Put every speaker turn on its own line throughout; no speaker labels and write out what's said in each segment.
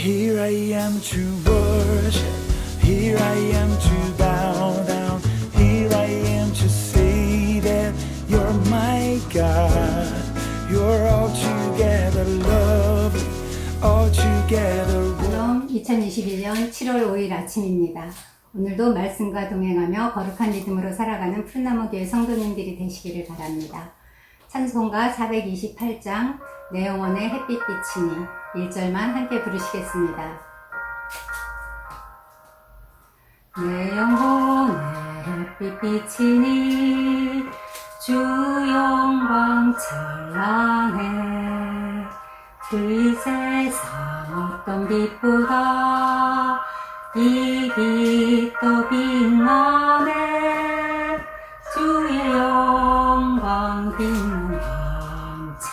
Here I am to worship, here I am to bow down, here I am to say that you're my God. You're altogether lovely, altogether.
샬롬, 2021년 7월 5일 아침입니다. 오늘도 말씀과 동행하며 거룩한 리듬으로 살아가는 푸른나무교회 성도님들이 되시기를 바랍니다. 찬송가 428장 내 영혼의 햇빛 비치니 1절만 함께 부르시겠습니다. 내 영혼의 햇빛 비치니 주 영광 찬란해 그 세상 어떤 빛보다 이 빛 더 빛나네 주의 영광 빛나는 광채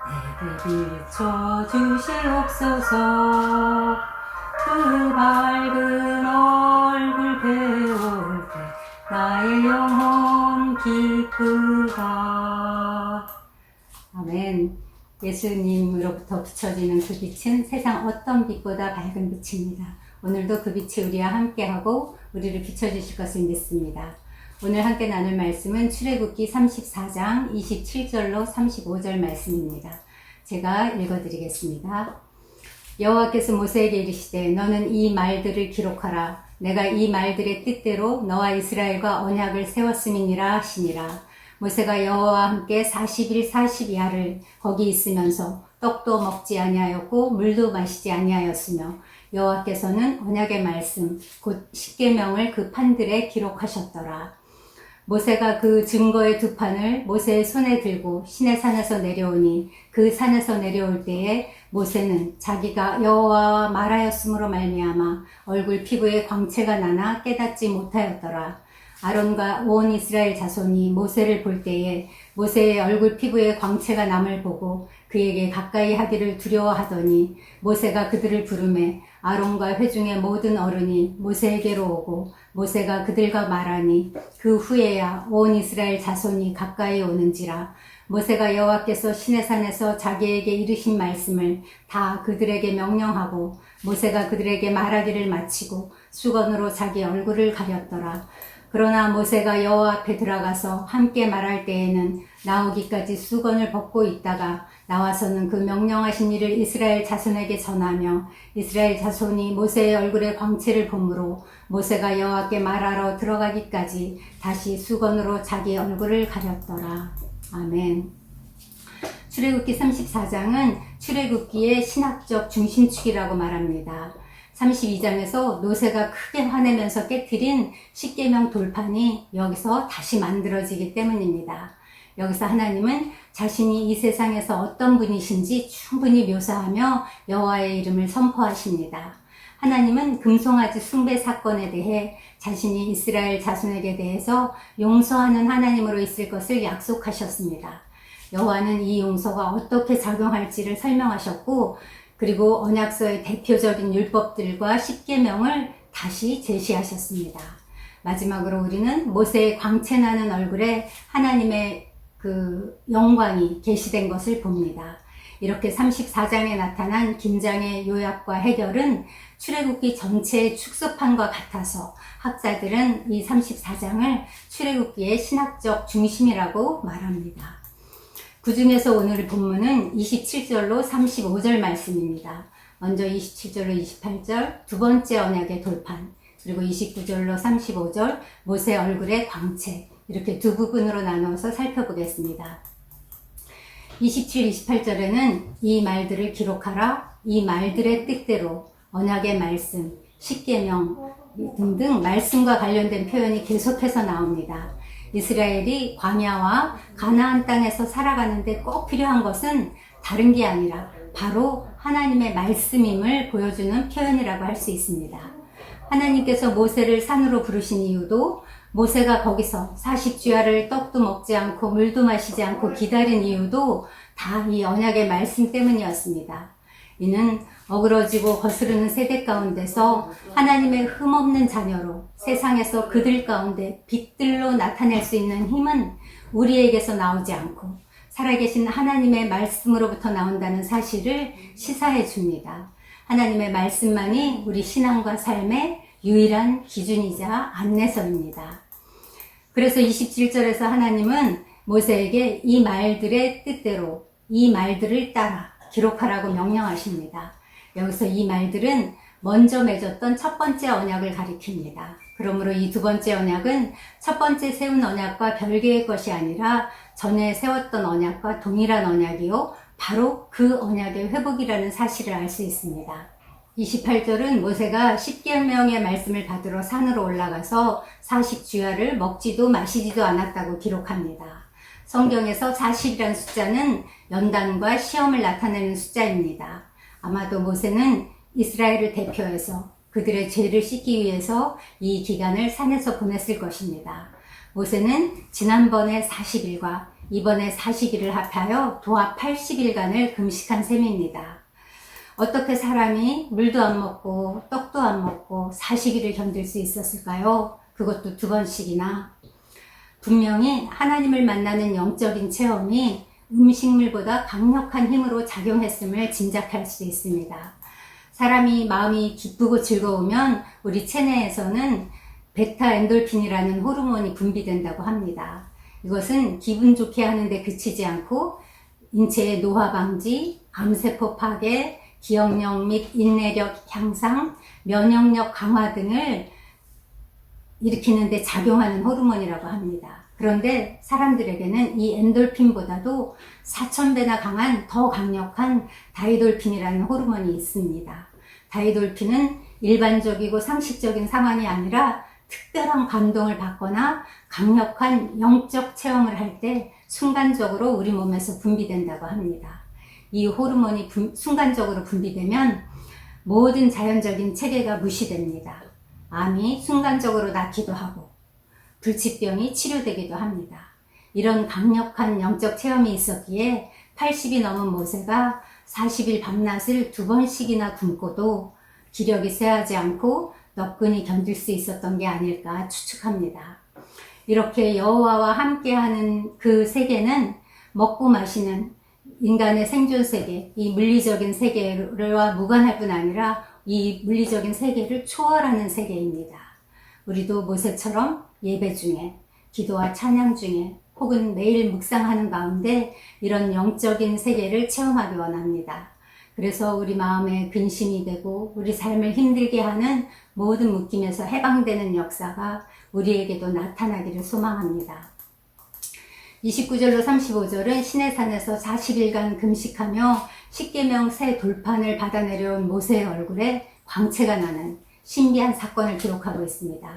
내게 비춰주시옵소서 그 밝은 얼굴 배울 때 나의 영혼 기쁘다. 아멘. 예수님으로부터 비춰지는 그 빛은 세상 어떤 빛보다 밝은 빛입니다. 오늘도 그 빛이 우리와 함께하고 우리를 비춰주실 것을 믿습니다. 오늘 함께 나눌 말씀은 출애굽기 34장 27절로 35절 말씀입니다. 제가 읽어드리겠습니다. 여호와께서 모세에게 이르시되 너는 이 말들을 기록하라. 내가 이 말들의 뜻대로 너와 이스라엘과 언약을 세웠음이니라 하시니라. 모세가 여호와와 함께 40일 40야를 거기 있으면서 떡도 먹지 아니하였고 물도 마시지 아니하였으며 여호와께서는 언약의 말씀 곧 십계명을 그 판들에 기록하셨더라. 모세가 그 증거의 두 판을 모세의 손에 들고 시내 산에서 내려오니 그 산에서 내려올 때에 모세는 자기가 여호와와 말하였으므로 말미암아 얼굴 피부에 광채가 나나 깨닫지 못하였더라. 아론과 온 이스라엘 자손이 모세를 볼 때에 모세의 얼굴 피부에 광채가 남을 보고 그에게 가까이 하기를 두려워하더니 모세가 그들을 부르매 아론과 회중의 모든 어른이 모세에게로 오고 모세가 그들과 말하니 그 후에야 온 이스라엘 자손이 가까이 오는지라. 모세가 여호와께서 시내산에서 자기에게 이르신 말씀을 다 그들에게 명령하고 모세가 그들에게 말하기를 마치고 수건으로 자기 얼굴을 가렸더라. 그러나 모세가 여호와 앞에 들어가서 함께 말할 때에는 나오기까지 수건을 벗고 있다가 나와서는 그 명령하신 일을 이스라엘 자손에게 전하며 이스라엘 자손이 모세의 얼굴에 광채를 보므로 모세가 여호와께 말하러 들어가기까지 다시 수건으로 자기 얼굴을 가렸더라. 아멘. 출애굽기 34장은 출애굽기의 신학적 중심축이라고 말합니다. 32장에서 노새가 크게 화내면서 깨트린 십계명 돌판이 여기서 다시 만들어지기 때문입니다. 여기서 하나님은 자신이 이 세상에서 어떤 분이신지 충분히 묘사하며 여호와의 이름을 선포하십니다. 하나님은 금송아지 숭배 사건에 대해 자신이 이스라엘 자손에게 대해서 용서하는 하나님으로 있을 것을 약속하셨습니다. 여호와는 이 용서가 어떻게 작용할지를 설명하셨고 그리고 언약서의 대표적인 율법들과 십계명을 다시 제시하셨습니다. 마지막으로 우리는 모세의 광채나는 얼굴에 하나님의 그 영광이 계시된 것을 봅니다. 이렇게 34장에 나타난 긴장의 요약과 해결은 출애굽기 전체의 축소판과 같아서 학자들은 이 34장을 출애굽기의 신학적 중심이라고 말합니다. 그 중에서 오늘 본문은 27절로 35절 말씀입니다. 먼저 27절로 28절 두 번째 언약의 돌판, 그리고 29절로 35절 모세 얼굴의 광채, 이렇게 두 부분으로 나누어서 살펴보겠습니다. 27, 28절에는 이 말들을 기록하라, 이 말들의 뜻대로 언약의 말씀, 십계명 등등 말씀과 관련된 표현이 계속해서 나옵니다. 이스라엘이 광야와 가나안 땅에서 살아가는데 꼭 필요한 것은 다른 게 아니라 바로 하나님의 말씀임을 보여주는 표현이라고 할 수 있습니다. 하나님께서 모세를 산으로 부르신 이유도 모세가 거기서 40주야를 떡도 먹지 않고 물도 마시지 않고 기다린 이유도 다 이 언약의 말씀 때문이었습니다. 이는 어그러지고 거스르는 세대 가운데서 하나님의 흠없는 자녀로 세상에서 그들 가운데 빛들로 나타낼 수 있는 힘은 우리에게서 나오지 않고 살아계신 하나님의 말씀으로부터 나온다는 사실을 시사해 줍니다. 하나님의 말씀만이 우리 신앙과 삶의 유일한 기준이자 안내서입니다. 그래서 27절에서 하나님은 모세에게 이 말들의 뜻대로 이 말들을 따라 기록하라고 명령하십니다. 여기서 이 말들은 먼저 맺었던 첫 번째 언약을 가리킵니다. 그러므로 이 두 번째 언약은 첫 번째 세운 언약과 별개의 것이 아니라 전에 세웠던 언약과 동일한 언약이요, 바로 그 언약의 회복이라는 사실을 알 수 있습니다. 28절은 모세가 10계명의 말씀을 받으러 산으로 올라가서 40주야를 먹지도 마시지도 않았다고 기록합니다. 성경에서 40이라는 숫자는 연단과 시험을 나타내는 숫자입니다. 아마도 모세는 이스라엘을 대표해서 그들의 죄를 씻기 위해서 이 기간을 산에서 보냈을 것입니다. 모세는 지난번에 40일과 이번에 40일을 합하여 도합 80일간을 금식한 셈입니다. 어떻게 사람이 물도 안 먹고 떡도 안 먹고 40일을 견딜 수 있었을까요? 그것도 두 번씩이나. 분명히 하나님을 만나는 영적인 체험이 음식물보다 강력한 힘으로 작용했음을 짐작할 수 있습니다. 사람이 마음이 기쁘고 즐거우면 우리 체내에서는 베타 엔돌핀이라는 호르몬이 분비된다고 합니다. 이것은 기분 좋게 하는데 그치지 않고 인체의 노화 방지, 암세포 파괴, 기억력 및 인내력 향상, 면역력 강화 등을 일으키는데 작용하는 호르몬이라고 합니다. 그런데 사람들에게는 이 엔돌핀보다도 4000배나 강한 더 강력한 다이돌핀이라는 호르몬이 있습니다. 다이돌핀은 일반적이고 상식적인 상황이 아니라 특별한 감동을 받거나 강력한 영적 체험을 할 때 순간적으로 우리 몸에서 분비된다고 합니다. 이 호르몬이 순간적으로 분비되면 모든 자연적인 체계가 무시됩니다. 암이 순간적으로 낫기도 하고 불치병이 치료되기도 합니다. 이런 강력한 영적 체험이 있었기에 80이 넘은 모세가 40일 밤낮을 두 번씩이나 굶고도 기력이 쇠하지 않고 너끈히 견딜 수 있었던 게 아닐까 추측합니다. 이렇게 여호와와 함께하는 그 세계는 먹고 마시는 인간의 생존 세계, 이 물리적인 세계와 무관할 뿐 아니라 이 물리적인 세계를 초월하는 세계입니다. 우리도 모세처럼 예배 중에, 기도와 찬양 중에, 혹은 매일 묵상하는 가운데 이런 영적인 세계를 체험하기 원합니다. 그래서 우리 마음에 근심이 되고 우리 삶을 힘들게 하는 모든 묶임에서 해방되는 역사가 우리에게도 나타나기를 소망합니다. 29절로 35절은 시내산에서 40일간 금식하며 10계명 새 돌판을 받아 내려온 모세의 얼굴에 광채가 나는 신비한 사건을 기록하고 있습니다.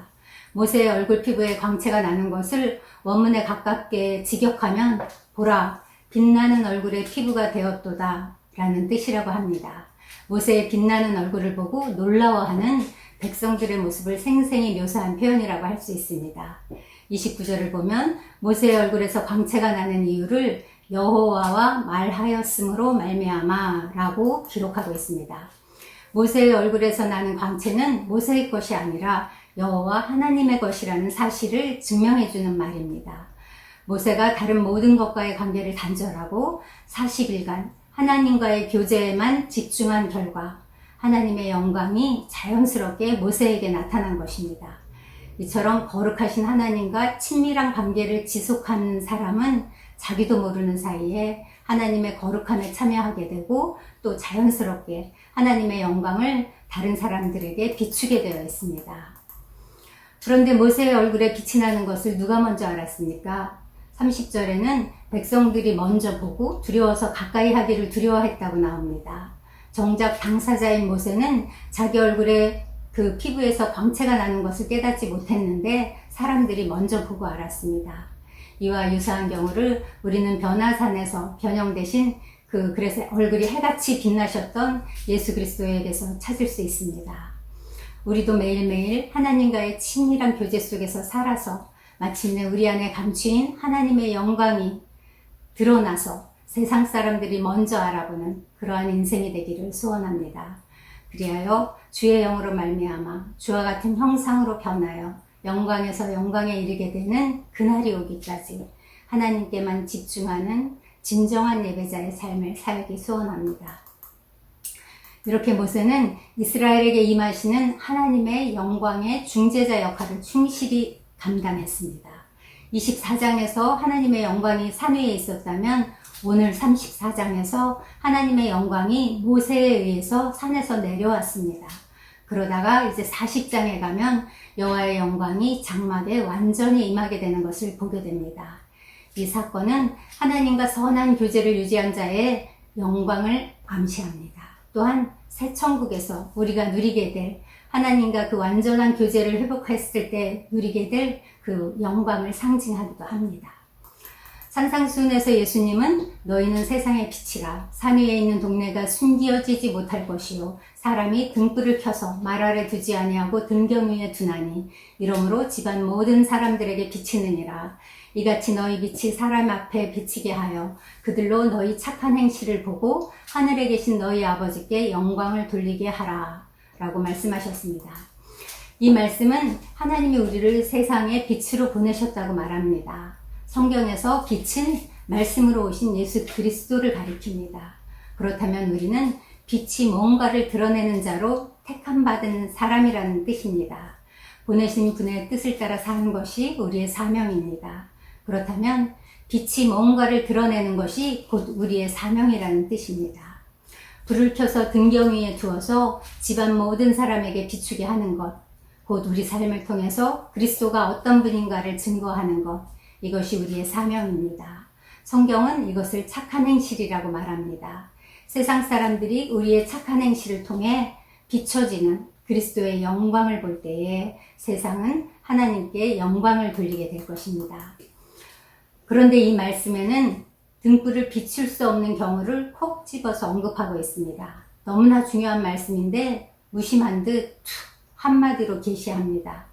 모세의 얼굴 피부에 광채가 나는 것을 원문에 가깝게 직역하면 보라, 빛나는 얼굴에 피부가 되었도다 라는 뜻이라고 합니다. 모세의 빛나는 얼굴을 보고 놀라워하는 백성들의 모습을 생생히 묘사한 표현이라고 할 수 있습니다. 29절을 보면 모세의 얼굴에서 광채가 나는 이유를 여호와와 말하였으므로 말미암아 라고 기록하고 있습니다. 모세의 얼굴에서 나는 광채는 모세의 것이 아니라 여호와 하나님의 것이라는 사실을 증명해주는 말입니다. 모세가 다른 모든 것과의 관계를 단절하고 40일간 하나님과의 교제에만 집중한 결과 하나님의 영광이 자연스럽게 모세에게 나타난 것입니다. 이처럼 거룩하신 하나님과 친밀한 관계를 지속하는 사람은 자기도 모르는 사이에 하나님의 거룩함에 참여하게 되고 또 자연스럽게 하나님의 영광을 다른 사람들에게 비추게 되어 있습니다. 그런데 모세의 얼굴에 빛이 나는 것을 누가 먼저 알았습니까? 30절에는 백성들이 먼저 보고 두려워서 가까이 하기를 두려워했다고 나옵니다. 정작 당사자인 모세는 자기 얼굴에 그 피부에서 광채가 나는 것을 깨닫지 못했는데 사람들이 먼저 보고 알았습니다. 이와 유사한 경우를 우리는 변화산에서 변형되신 그래서 얼굴이 해같이 빛나셨던 예수 그리스도에게서 찾을 수 있습니다. 우리도 매일매일 하나님과의 친밀한 교제 속에서 살아서 마침내 우리 안에 감추인 하나님의 영광이 드러나서 세상 사람들이 먼저 알아보는 그러한 인생이 되기를 소원합니다. 그리하여 주의 영으로 말미암아 주와 같은 형상으로 변하여 영광에서 영광에 이르게 되는 그날이 오기까지 하나님께만 집중하는 진정한 예배자의 삶을 살기 소원합니다. 이렇게 모세는 이스라엘에게 임하시는 하나님의 영광의 중재자 역할을 충실히 감당했습니다. 24장에서 하나님의 영광이 산 위에 있었다면 오늘 34장에서 하나님의 영광이 모세에 의해서 산에서 내려왔습니다. 그러다가 이제 40장에 가면 여호와의 영광이 장막에 완전히 임하게 되는 것을 보게 됩니다. 이 사건은 하나님과 선한 교제를 유지한 자의 영광을 암시합니다. 또한 새 천국에서 우리가 누리게 될 하나님과 그 완전한 교제를 회복했을 때 누리게 될 그 영광을 상징하기도 합니다. 산상수훈에서 예수님은 너희는 세상의 빛이라 산 위에 있는 동네가 숨겨지지 못할 것이요 사람이 등불을 켜서 말 아래 두지 아니하고 등경 위에 두나니 이러므로 집안 모든 사람들에게 비치느니라. 이같이 너희 빛이 사람 앞에 비치게 하여 그들로 너희 착한 행실을 보고 하늘에 계신 너희 아버지께 영광을 돌리게 하라 라고 말씀하셨습니다. 이 말씀은 하나님이 우리를 세상의 빛으로 보내셨다고 말합니다. 성경에서 빛은 말씀으로 오신 예수 그리스도를 가리킵니다. 그렇다면 우리는 빛이 뭔가를 드러내는 자로 택함받은 사람이라는 뜻입니다. 보내신 분의 뜻을 따라 사는 것이 우리의 사명입니다. 그렇다면 빛이 뭔가를 드러내는 것이 곧 우리의 사명이라는 뜻입니다. 불을 켜서 등경 위에 두어서 집안 모든 사람에게 비추게 하는 것, 곧 우리 삶을 통해서 그리스도가 어떤 분인가를 증거하는 것, 이것이 우리의 사명입니다. 성경은 이것을 착한 행실이라고 말합니다. 세상 사람들이 우리의 착한 행실을 통해 비춰지는 그리스도의 영광을 볼 때에 세상은 하나님께 영광을 돌리게 될 것입니다. 그런데 이 말씀에는 등불을 비출 수 없는 경우를 콕 집어서 언급하고 있습니다. 너무나 중요한 말씀인데 무심한 듯 한마디로 계시합니다.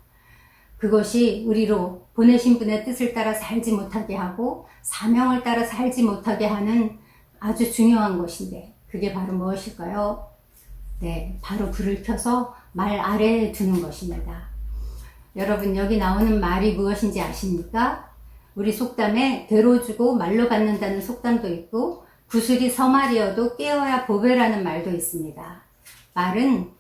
그것이 우리로 보내신 분의 뜻을 따라 살지 못하게 하고 사명을 따라 살지 못하게 하는 아주 중요한 것인데 그게 바로 무엇일까요? 네, 바로 불을 켜서 말 아래에 두는 것입니다. 여러분 여기 나오는 말이 무엇인지 아십니까? 우리 속담에 대로 주고 말로 받는다는 속담도 있고 구슬이 서말이어도 깨어야 보배라는 말도 있습니다. 말은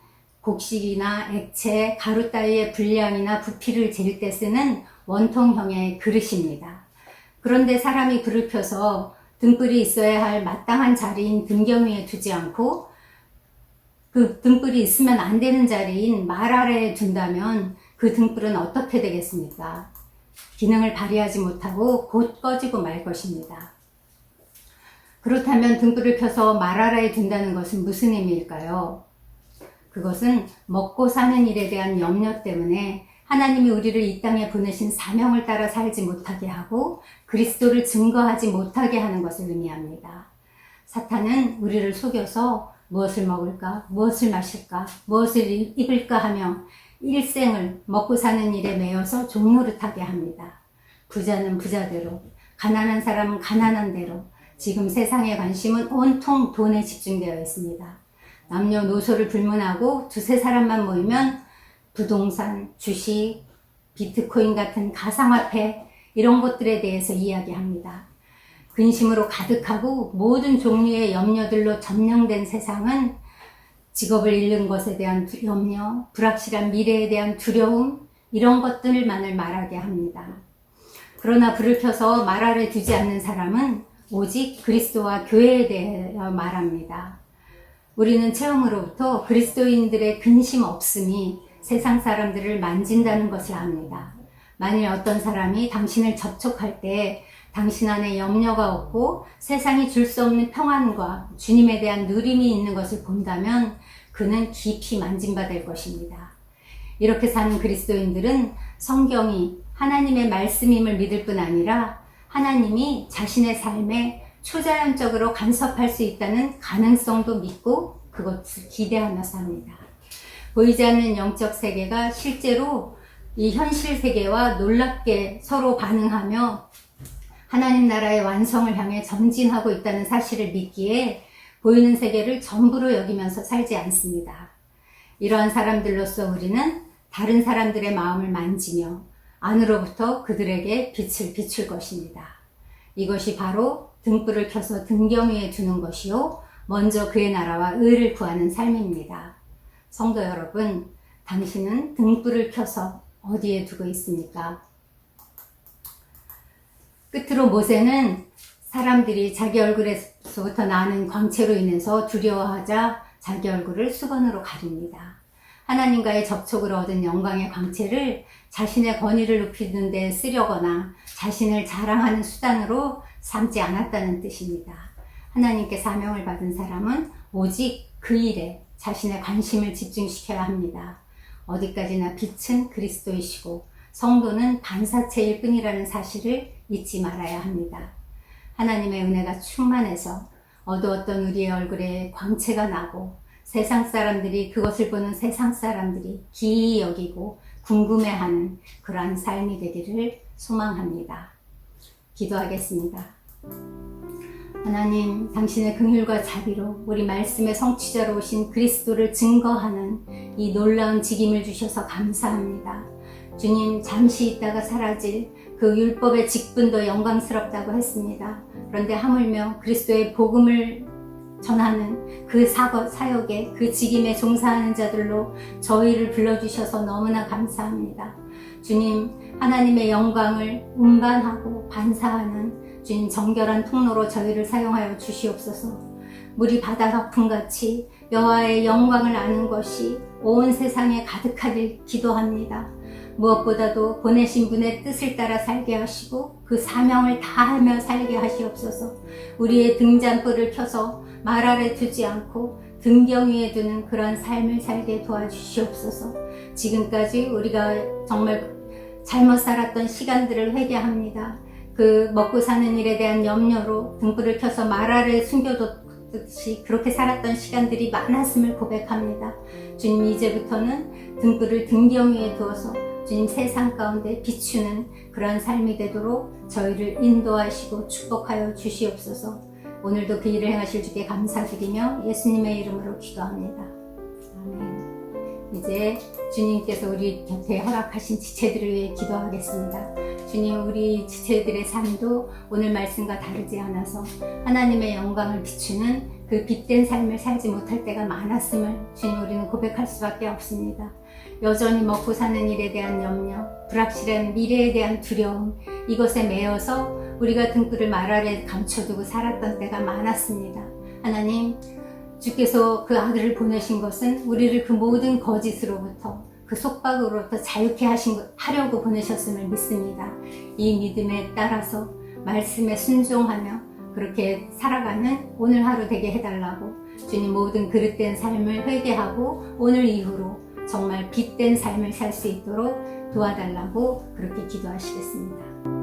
곡식이나 액체, 가루 따위의 분량이나 부피를 잴 때 쓰는 원통형의 그릇입니다. 그런데 사람이 불을 펴서 등불이 있어야 할 마땅한 자리인 등경 위에 두지 않고 그 등불이 있으면 안 되는 자리인 말 아래에 둔다면 그 등불은 어떻게 되겠습니까? 기능을 발휘하지 못하고 곧 꺼지고 말 것입니다. 그렇다면 등불을 켜서 말 아래에 둔다는 것은 무슨 의미일까요? 그것은 먹고 사는 일에 대한 염려 때문에 하나님이 우리를 이 땅에 보내신 사명을 따라 살지 못하게 하고 그리스도를 증거하지 못하게 하는 것을 의미합니다. 사탄은 우리를 속여서 무엇을 먹을까, 무엇을 마실까, 무엇을 입을까 하며 일생을 먹고 사는 일에 매여서 종노릇하게 합니다. 부자는 부자대로, 가난한 사람은 가난한 대로 지금 세상의 관심은 온통 돈에 집중되어 있습니다. 남녀노소를 불문하고 두세 사람만 모이면 부동산, 주식, 비트코인 같은 가상화폐 이런 것들에 대해서 이야기합니다. 근심으로 가득하고 모든 종류의 염려들로 점령된 세상은 직업을 잃는 것에 대한 염려, 불확실한 미래에 대한 두려움 이런 것들만을 말하게 합니다. 그러나 불을 켜서 말 아래 두지 않는 사람은 오직 그리스도와 교회에 대하여 말합니다. 우리는 처음으로부터 그리스도인들의 근심 없음이 세상 사람들을 만진다는 것을 압니다. 만일 어떤 사람이 당신을 접촉할 때 당신 안에 염려가 없고 세상이 줄 수 없는 평안과 주님에 대한 누림이 있는 것을 본다면 그는 깊이 만진받을 것입니다. 이렇게 사는 그리스도인들은 성경이 하나님의 말씀임을 믿을 뿐 아니라 하나님이 자신의 삶에 초자연적으로 간섭할 수 있다는 가능성도 믿고 그것을 기대하며 삽니다. 보이지 않는 영적 세계가 실제로 이 현실 세계와 놀랍게 서로 반응하며 하나님 나라의 완성을 향해 전진하고 있다는 사실을 믿기에 보이는 세계를 전부로 여기면서 살지 않습니다. 이러한 사람들로서 우리는 다른 사람들의 마음을 만지며 안으로부터 그들에게 빛을 비출 것입니다. 이것이 바로 등불을 켜서 등경 위에 두는 것이요 먼저 그의 나라와 의를 구하는 삶입니다. 성도 여러분, 당신은 등불을 켜서 어디에 두고 있습니까? 끝으로 모세는 사람들이 자기 얼굴에서부터 나는 광채로 인해서 두려워하자 자기 얼굴을 수건으로 가립니다. 하나님과의 접촉으로 얻은 영광의 광채를 자신의 권위를 높이는 데 쓰려거나 자신을 자랑하는 수단으로 삼지 않았다는 뜻입니다. 하나님께 사명을 받은 사람은 오직 그 일에 자신의 관심을 집중시켜야 합니다. 어디까지나 빛은 그리스도이시고 성도는 반사체일 뿐이라는 사실을 잊지 말아야 합니다. 하나님의 은혜가 충만해서 어두웠던 우리의 얼굴에 광채가 나고 세상 사람들이 그것을 보는 세상 사람들이 기이 여기고 궁금해하는 그러한 삶이 되기를 소망합니다. 기도하겠습니다. 하나님, 당신의 긍휼과 자비로 우리 말씀의 성취자로 오신 그리스도를 증거하는 이 놀라운 직임을 주셔서 감사합니다. 주님, 잠시 있다가 사라질 그 율법의 직분도 영광스럽다고 했습니다. 그런데 하물며 그리스도의 복음을 전하는 그 사역에 그 직임에 종사하는 자들로 저희를 불러주셔서 너무나 감사합니다. 주님, 하나님의 영광을 운반하고 반사하는 주님 정결한 통로로 저희를 사용하여 주시옵소서. 물이 바다 거품같이 여호와의 영광을 아는 것이 온 세상에 가득하길 기도합니다. 무엇보다도 보내신 분의 뜻을 따라 살게 하시고 그 사명을 다하며 살게 하시옵소서. 우리의 등잔불을 켜서 말 아래 두지 않고 등경 위에 두는 그런 삶을 살게 도와주시옵소서. 지금까지 우리가 정말 잘못 살았던 시간들을 회개합니다. 그 먹고 사는 일에 대한 염려로 등불을 켜서 말 아래 숨겨뒀듯이 그렇게 살았던 시간들이 많았음을 고백합니다. 주님, 이제부터는 등불을 등경 위에 두어서 주님 세상 가운데 비추는 그런 삶이 되도록 저희를 인도하시고 축복하여 주시옵소서. 오늘도 그 일을 행하실 주께 감사드리며 예수님의 이름으로 기도합니다. 아멘. 이제 주님께서 우리 곁에 허락하신 지체들을 위해 기도하겠습니다. 주님, 우리 지체들의 삶도 오늘 말씀과 다르지 않아서 하나님의 영광을 비추는 그 빛된 삶을 살지 못할 때가 많았음을 주님, 우리는 고백할 수밖에 없습니다. 여전히 먹고 사는 일에 대한 염려, 불확실한 미래에 대한 두려움, 이것에 매여서 우리가 등불을 말 아래 감춰두고 살았던 때가 많았습니다. 하나님, 주께서 그 아들을 보내신 것은 우리를 그 모든 거짓으로부터, 그 속박으로부터 자유케 하려고 보내셨음을 믿습니다. 이 믿음에 따라서 말씀에 순종하며 그렇게 살아가는 오늘 하루 되게 해달라고 주님, 모든 그릇된 삶을 회개하고 오늘 이후로 정말 빛된 삶을 살 수 있도록 도와달라고 그렇게 기도하시겠습니다.